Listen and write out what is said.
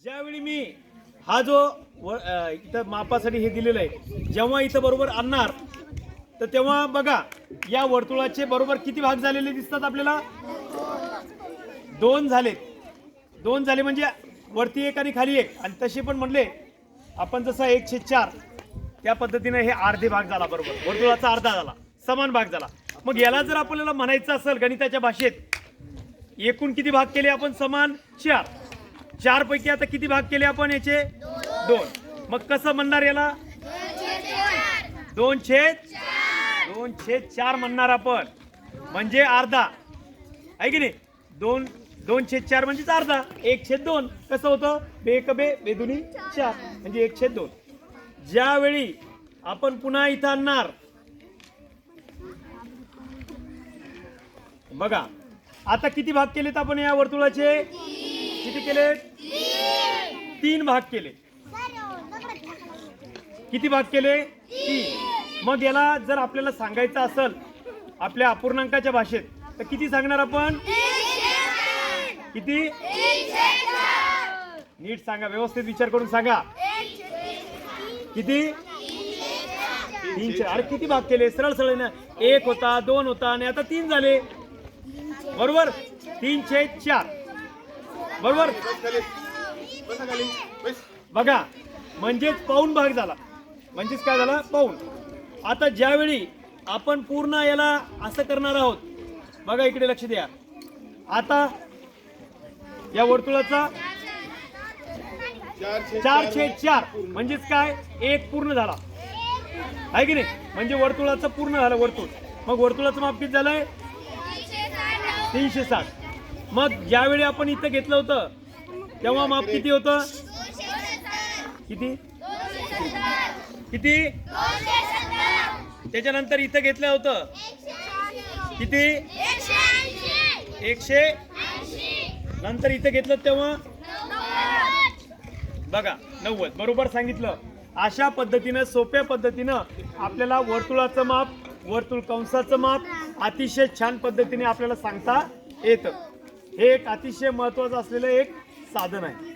ज्यावेळी मी हा जो इथं मापासाठी हे दिलेलं आहे, जेव्हा इथं बरोबर आणणार तर तेव्हा बघा या वर्तुळाचे बरोबर किती भाग झालेले दिसतात आपल्याला? दोन झाले म्हणजे वरती एक आणि खाली एक. आणि तसे पण म्हणले आपण जसं 1/4 त्या पद्धतीने हे अर्धे भाग झाला, बरोबर वर्तुळाचा अर्धा झाला, समान भाग झाला. मग याला जर आपल्याला म्हणायचं असेल गणिताच्या भाषेत, एकूण किती भाग केले आपण? समान 4. 4 पैकी आता किती भाग केले आपण याचे? 2. मग कसं म्हणणार याला? 2/4 म्हणणार आपण, म्हणजे अर्धा आहे की नाही? 2/4 म्हणजेच अर्धा. 1/2 कसं होतं? बे बेदुनी 4 म्हणजे 1/2. ज्यावेळी आपण पुन्हा इथं आणणार बघा, आता किती भाग केलेत आपण या वर्तुळाचे? किती केले? 3 भाग केले. किती भाग केले? 3. मग याला जर आपल्याला सांगायचं असेल आपल्या अपूर्णांकाच्या भाषेत तर किती सांगणार आपण? किती? नीट सांगा, व्यवस्थित विचार करून सांगा. किती? 3. अरे किती भाग केले? सरळ सरळ ना. 1 होता, 2 होता आणि आता 3 झाले, बरोबर? 3/4 बरोबर. बघा, म्हणजेच पाऊण भाग झाला. म्हणजेच काय झाला? पाऊण. आता ज्यावेळी आपण पूर्ण याला असं करणार आहोत, बघा इकडे लक्ष द्या. आता या वर्तुळाचा 4/4 म्हणजेच काय? 1 पूर्ण झाला आहे की नाही? म्हणजे वर्तुळाचं पूर्ण झालं वर्तुळ. मग वर्तुळाचं माप किती झालंय? 360. मग ज्यावेळी आपण इथं घेतलं होतं तेव्हा माप किती होतं? किती? किती? त्याच्यानंतर इथं घेतलं होतं किती? 180. नंतर इथं घेतलं तेव्हा बघा 90. बरोबर सांगितलं. अशा पद्धतीनं, सोप्या पद्धतीनं आपल्याला वर्तुळाचं माप, वर्तुळ कंसाचं माप अतिशय छान पद्धतीने आपल्याला सांगता येतं. हे एक अतिशय महत्त्वाचं असलेलं एक साधन आहे.